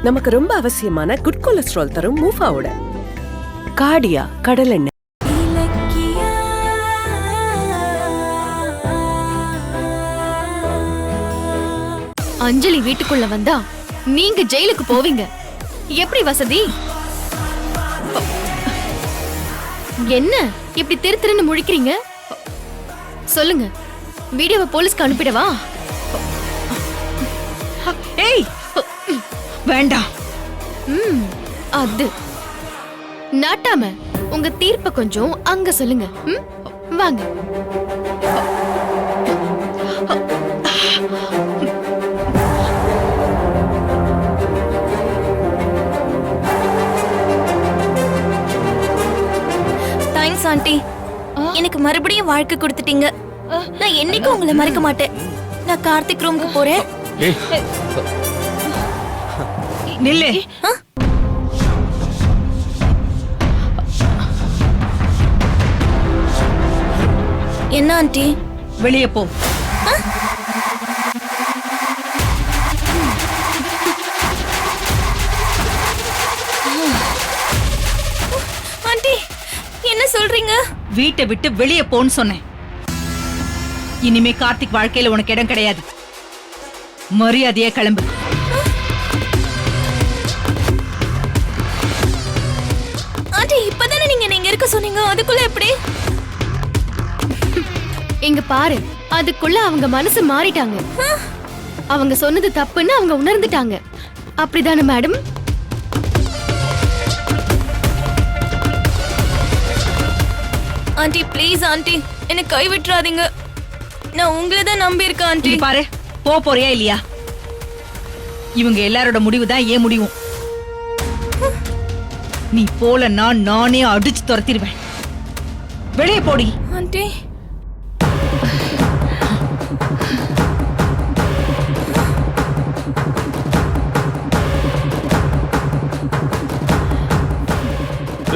நமக்கு ரொம்ப அவசியமான குட் கொலஸ்ட்ரால் தரும் மூஃபாவோட கார்டியா கடலெண்ணெய். அஞ்சலி வீட்டுக்குள்ள வந்தா நீங்க ஜெயிலுக்கு போவீங்க. எப்படி வசதி? என்ன இப்படி திரு திருன்னு முழிக்கிறீங்க? சொல்லுங்க, வீடியோவை போலீஸ்க்கு அனுப்பிடவா? ஏய் வேண்டாம். அது நாட்டாம உங்க தீர்ப்ப கொஞ்சம் அங்க சொல்லுங்க. வாங்க. தேங்க்ஸ் ஆண்டி, எனக்கு மறுபடியும் வாழ்க்கை கொடுத்துட்டீங்க. நான் என்னைக்கும் உங்களை மறக்க மாட்டேன். நான் கார்த்திக் ரூமுக்கு போறேன். நில்லு. என்ன ஆண்டி? வெளியே போ. ஆண்டி என்ன சொல்றீங்க? வீட்டை விட்டு வெளியே போன்னு சொன்னேன். இனிமே கார்த்திக் வாழ்க்கையில உனக்கு இடம் கிடையாது. மரியாதையே கிளம்பு. ஆண்டி இப்பதானே நீங்க இங்க இருக்க சொன்னீங்க, அதுக்குள்ள எப்படி? இங்க பாரு, அதுக்குள்ள அவங்க மனசு மாறிட்டாங்க. அவங்க சொன்னது தப்புன்னு அவங்க உணர்ந்துட்டாங்க. அப்படிதானே மேடம்? ஆண்டி ப்ளீஸ் ஆண்டி, என்ன கை விட்டுறாதீங்க. நான் உங்களை தான் நம்பி இருக்கேன் ஆண்டி. பாரு, போறியா இல்லையா? இவங்க எல்லாரோட முடிவு தான் ஏன் முடிவும். நீ போலன்னா நானே அடிச்சு துரத்திடுவேன். வெளியே போடி. ஆண்டி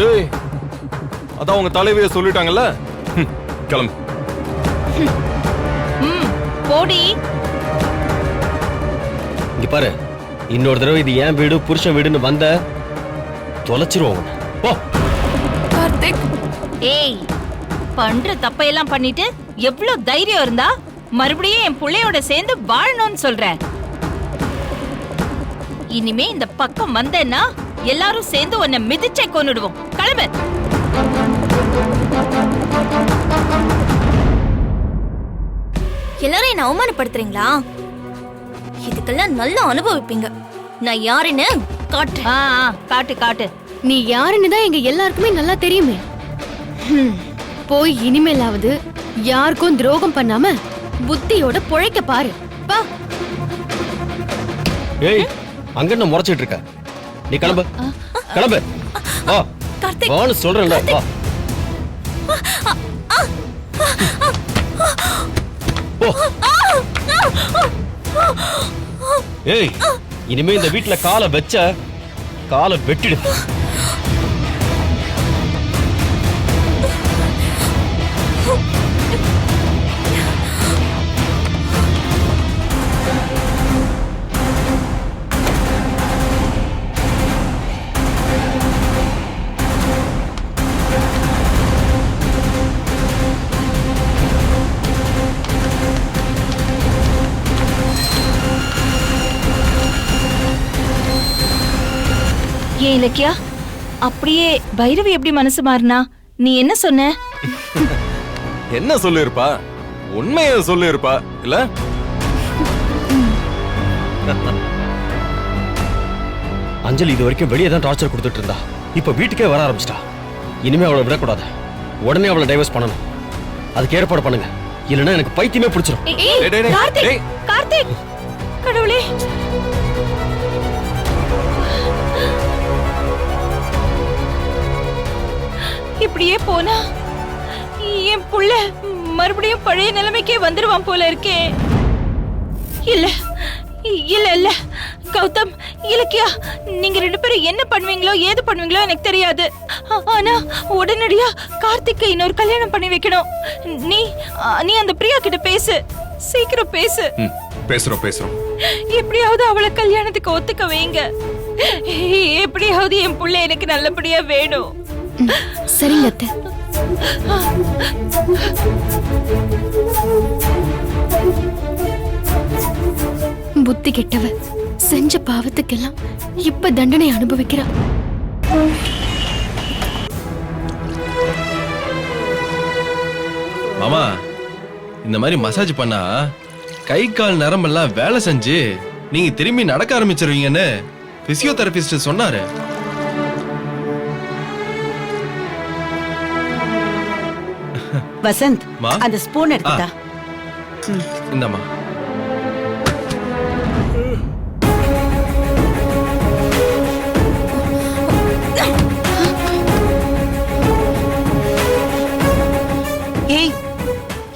ஏய், அதான் உங்க தலைவிய சொல்லிட்டாங்கல்ல, கிளம்பு. போடி. இங்க பாரு, இன்னொரு தடவை இது ஏன் வீடு புருஷன் வீடுன்னு வந்த தொலைச்சிருவோம். போ. கார்த்திக். ஏய், பண்ற தப்பையெல்லாம் பண்ணிட்டு எவ்வளவு தைரியம் இருந்தா மறுபடியும் என் புள்ளையோட சேர்ந்து வாழணும்னு சொல்ற? இனிமே இந்த பக்கம் வந்தேன்னா எல்லாரும் சேர்ந்து உன்னை மிதிச்சே கொன்னுடுவோம். கிளம்பு. எல்லாரும் என்ன அவமானப்படுத்துறீங்களா? இதுக்கெல்லாம் நல்லா அனுபவிப்பீங்க. நான் யாருன்னு காட்டுறேன். காட்டு காட்டு. நீ யாருன்னு தான் எங்க எல்லாருக்குமே நல்லா தெரியுமே. போய் இனிமேலாவது யாருக்கும் துரோகம் பண்ணாம புத்தியோட பொழைக்க பாரு. வா. ஏய், அங்க என்ன முறைச்சிட்டு இருக்க? நீ கிளம்பு. கிளம்பு. வா. கார்த்திக். வான்னு சொல்றேன்ல. வா. போ. ஏய், இனிமே இந்த வீட்டுல காலை வச்ச காலை வெட்டிடு. ஏன் இலக்கியா, அப்படியே பைரவி எப்படி மனசு மாறினா? நீ என்ன சொன்ன? என்ன சொல்லிருப்பா? உண்மைய சொல்லிருப்பா இல்ல? அஞ்சலி இது வரைக்கும் வெளியே தான் டார்ச்சர் கொடுத்துட்டு இருந்தா. இப்ப வீட்டுக்கே வர ஆரம்பிச்சிட்டா. இனிமே அவளை விடக்கூடாது. உடனே அவளை டைவர்ஸ் பண்ணணும். அதுக்கு ஏற்பாடு பண்ணுங்க, இல்லைன்னா எனக்கு பைத்தியமே பிடிச்சிடும். கார்த்திக், கார்த்திக், கடவுளே. இப்படியே போனா என் புள்ள மறுபடியும் பழைய நிலைமைக்கே வந்துருவான் போல இருக்கே. இல்ல இல்ல இல்ல கௌதம், இலக்கியா, நீங்க ரெண்டு பேரும் என்ன பண்ணுவீங்களோ ஏது பண்ணுவீங்களோ எனக்கு தெரியாது. ஆனா உடனடியா கார்த்திகை இன்னொரு கல்யாணம் பண்ணி வைக்கணும். நீ அந்த பிரியா கிட்ட பேசு, சீக்கிரம் பேசு. பேசுறோம். எப்படியாவது அவளை கல்யாணத்துக்கு ஒத்துக்க வைங்க. எப்படியாவது என் புள்ள எனக்கு நல்லபடியா வேணும். சரிங்க அத்தை. புத்தி கெட்டவ செஞ்ச பாவத்துக்கெல்லாம் இப்ப தண்டனை அனுபவிக்கிறா. மாமா, இந்த மாதிரி மசாஜ் பண்ணா கை கால் நரம்பெல்லாம் வேலை செஞ்சு நீங்க திரும்பி நடக்க ஆரம்பிச்சிருவீங்கன்னு பிசியோதெரபிஸ்ட் சொன்னாரு. வசந்த், மா? அந்த ஸ்பூன் எடுத்துட்டா. இந்தம்மா. ஏய்,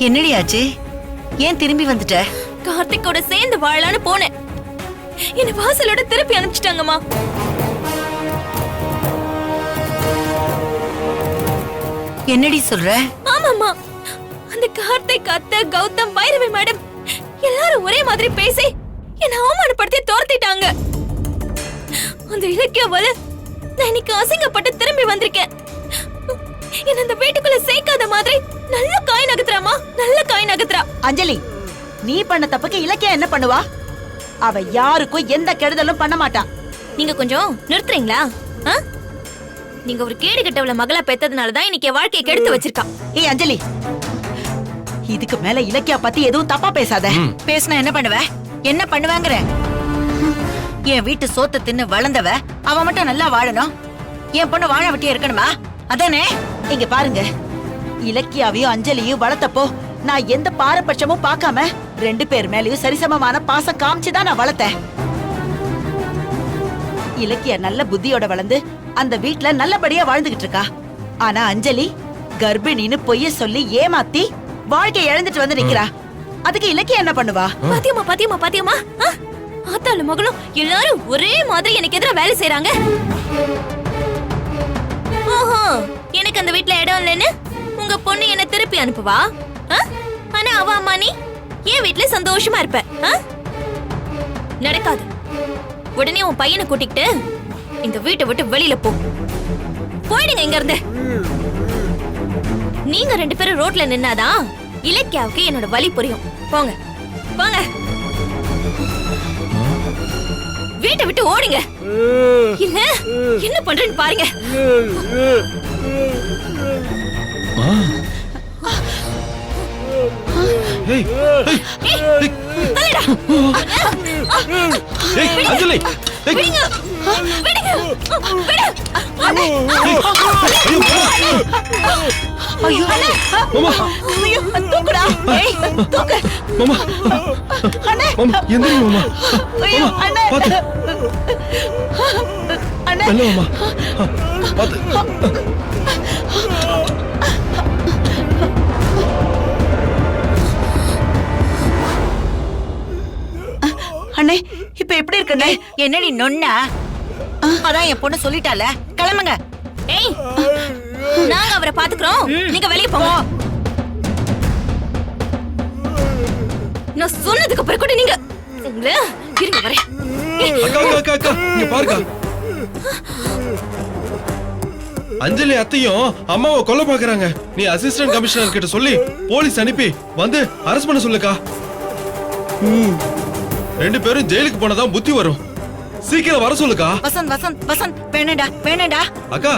என்னடி ஆச்சு? ஏன் திரும்பி வந்துட்ட? கார்த்திக்கோட சேர்ந்து வாழலான்னு போனேன். என்ன வாசலோட திருப்பி அனுப்பிச்சிட்டாங்கம்மா. என்னடி சொல்ற? ஆமாம்மா, அந்த கார்த்திக், அத்தை, கௌதம், பைரவி மேடம் எல்லாரும் ஒரே மாதிரி பேசி என்ன அவமானப்படுத்தி துரத்திட்டாங்க. அந்த இலக்கியவால நான் இன்னைக்கு அசிங்கப்பட்டு திரும்பி வந்திருக்கேன். என்ன இந்த வீட்டுக்குள்ள சேர்க்காத மாதிரி நல்ல காய் நகத்துறாமா, நல்ல காய் நகத்துறா. அஞ்சலி, நீ பண்ண தப்புக்கு இலக்கியா என்ன பண்ணுவா? அவ யாருக்கும் எந்த கெடுதலும் பண்ண மாட்டா. நீங்க கொஞ்சம் நிறுத்துறீங்களா? ஆ? நீங்க ஒரு கேடு கெட்டவள மகளா பெத்ததுனாலதான் இன்னைக்கு என் வாழ்க்கையை கெடுத்து வச்சிருக்கா. ஏய் அஞ்சலி, இதுக்கு மேல இலக்கியா பத்தி எதுவும் தப்பா பேசாத. பேசினா என்ன பண்ணுவ? என்ன பண்ணுவாங்கற? என் வீட்டு சோத்தை தின்னு வளர்ந்தவ அவ மட்டும் நல்லா வாழணும், என் பொண்ணு வாழ விட்டியே இருக்கணுமா? அதானே? இங்க பாருங்க, இலக்கியாவையும் அஞ்சலியும் வளர்த்தப்போ நான் எந்த பாரபட்சமும் பார்க்காம ரெண்டு பேர் மேலயும் சரிசமமான பாசம் காமிச்சுதான் நான் வளர்த்தேன். இலக்கியா நல்ல புத்தியோட வளர்ந்து அந்த வீட்ல நல்லபடியா வாழ்ந்துகிட்டு இருக்கா. ஆனா அஞ்சலி கர்ப்பிணின்னு பொய்ய சொல்லி ஏமாத்தி வாழ்க்கை இழந்துட்டு வந்து நிக்கிறா. அதுக்கு இலக்கியா என்ன பண்ணுவா? பாத்தியமா பாத்தியமா பாத்தியமா, ஆத்தாளு மகளும் எல்லாரும் ஒரே மாதிரி எனக்கு எதிர வேலை செய்றாங்க. ஓஹோ, எனக்கு அந்த வீட்ல இடம் இல்லைன்னு உங்க பொண்ணு என்ன திருப்பி அனுப்புவா? ஆனா அவ அம்மா நீ என் வீட்ல சந்தோஷமா இருப்ப. நடக்காது. உடனே உன் பையனை கூட்டிக்கிட்டு இந்த வீட்டை விட்டு வெளியில போ. போயிடுங்க இங்க இருந்து. நீங்க ரெண்டு பேரும் ரோட்ல நின்னாதான் இலக்கியாவுக்கு என்னோட வலி புரியும். போங்க போங்க, வீட்டை விட்டு ஓடுங்க. இல்ல என்ன பண்றேன்னு பாருங்க. ஏய், தள்ளிடா. ஏய், அஞ்சலி, ஏய். விடுங்க, விடுங்க, விடு. ஐயோ மாமா, ஐயோ, தூக்குடா. ஏய், தூக்கு. மாமா, அண்ணே, மாமா, எந்திரி மாமா. ஐயோ, மாமா, அண்ணே. பாத்து. அண்ணே. நல்ல மாமா, பாத்து. அண்ணே, இப்ப எப்படி இருக்கண்ணே? என்னடி நொன்னா? அதான் என் பொண்ணு சொல்லிட்டால, கிளம்புங்க. ஏய், நாங்க அவரை பாத்துக்கிறோம், நீங்க வெளிய போங்க. நான் சொன்னதுக்கு அப்புறம் கூட நீங்க உங்களை இருங்க வரேன். அக்கா, அக்கா, அக்கா, இங்க பாருக்கா. அஞ்சலி அத்தையும் அம்மாவை கொல்ல பாக்குறாங்க. நீ அசிஸ்டன்ட் கமிஷனர் கிட்ட சொல்லி போலீஸ் அனுப்பி வந்து அரெஸ்ட் பண்ண சொல்லுக்கா. ரெண்டு பேரும் ஜெயிலுக்கு போனதான் புத்தி வரும். சீக்கிரம் வர சொல்லுக்கா. வசந்த், வசந்த், வசந்த், வேணாடா, வேணாடா. அக்கா,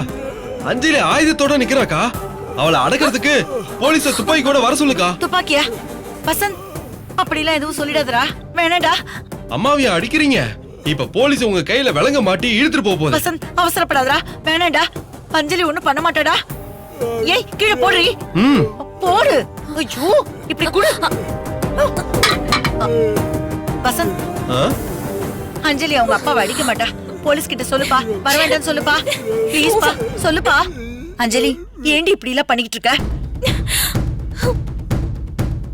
அஞ்சலி ஆயுதத்தோட நிக்கிறாக்கா. அவளை அடக்கிறதுக்கு போலீஸ துப்பாக்கி கூட வர சொல்லுக்கா. துப்பாக்கியா? வசந்த், அப்படிலாம் எதுவும் சொல்லிடாதடா, வேணாடா. அம்மாவைய அடிக்கிறீங்க. இப்ப போலீஸ் உங்க கையில விலங்க மாட்டி இழுத்துட்டு போகுது. வசந்த், அவசரப்படாதடா, வேணாடா. அஞ்சலி ஒண்ணும் பண்ண மாட்டாடா. ஏய், கீழே போடுறீ. போடு. ஐயோ, இப்படி குடு. வசந்த், அஞ்சலி அவங்க அப்பாவை அடிக்க மாட்டா. போலீஸ் கிட்ட சொல்லுப்பா, வர வேண்டாம்னு சொல்லுப்பா. ப்ளீஸ் பா, சொல்லுப்பா. அஞ்சலி, ஏண்டி இப்படி எல்லாம் பண்ணிக்கிட்டு இருக்க?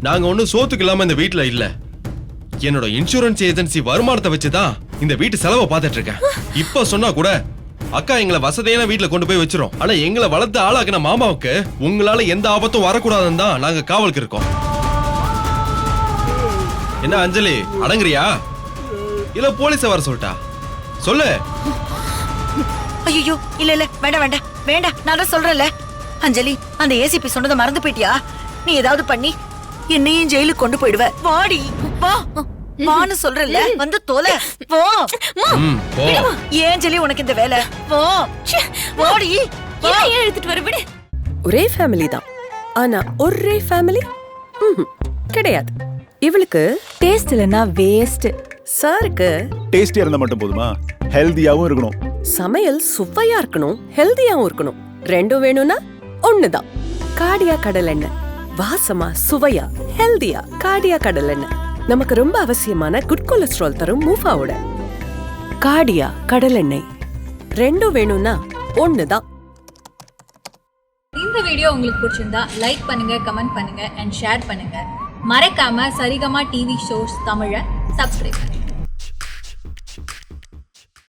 நாங்க ஒண்ணும் சோத்துக்கு இல்லாம இந்த வீட்டுல இல்ல. என்னோட இன்சூரன்ஸ் ஏஜென்சி வருமானத்தை வச்சுதான் இந்த வீட்டு செலவை பார்த்துட்டு இருக்கேன். இப்ப சொன்னா கூட அக்கா எங்களை வசதியான வீட்டுல கொண்டு போய் வச்சிரும். ஆனா எங்களை வளர்த்து ஆளாக்குன மாமாவுக்கு உங்களால எந்த ஆபத்தும் வரக்கூடாதுன்னு தான் நாங்க காவலுக்கு இருக்கோம். என்ன அஞ்சலி, அடங்குறியா இல்ல போலீஸ வர சொல்லிட்டா? சொல்லு. ஐயோ இல்ல இல்ல வேண்டாம் வேண்டாம் வேண்டாம், நான் தான் சொல்றேன்ல. அஞ்சலி, அந்த ஏசிபி சொன்னதை மறந்து போயிட்டியா? நீ ஏதாவது பண்ணி என்னையும் ஜெயிலுக்கு கொண்டு போயிடுவ. வாடி வா, வான்னு சொல்றல, வந்து தோலை போ. போ. ஏன் அஞ்சலி உனக்கு இந்த வேலை? போ வாடி. ஏன் எடுத்துட்டு வர விடு. ஒரே ஃபேமிலி தான், ஆனா ஒரே ஃபேமிலி கிடையாது. இவளுக்கு டேஸ்ட் இல்லனா வேஸ்ட். சாருக்கு டேஸ்டியா இருந்தா மட்டும் போதுமா? ஹெல்தியாவும் இருக்கணும். சமையல் சுவையா இருக்கணும், ஹெல்தியாவும் இருக்கணும். ரெண்டும் வேணும்னா ஒண்ணுதான். காடியா கடல் எண்ணெய், வாசமா சுவையா ஹெல்தியா காடியா கடல் எண்ணெய். நமக்கு ரொம்ப அவசியமான குட் கொலஸ்ட்ரால் தரும் மூஃபாவோட காடியா கடல் எண்ணெய். ரெண்டும் வேணும்னா ஒண்ணுதான். இந்த வீடியோ உங்களுக்கு பிடிச்சிருந்தா லைக் பண்ணுங்க, கமெண்ட் பண்ணுங்க அண்ட் ஷேர் பண்ணுங்க. மறக்காம சரிகமா டிவி ஷோஸ் தமிழை சப்ஸ்கிரைப் பண்ணுங்க.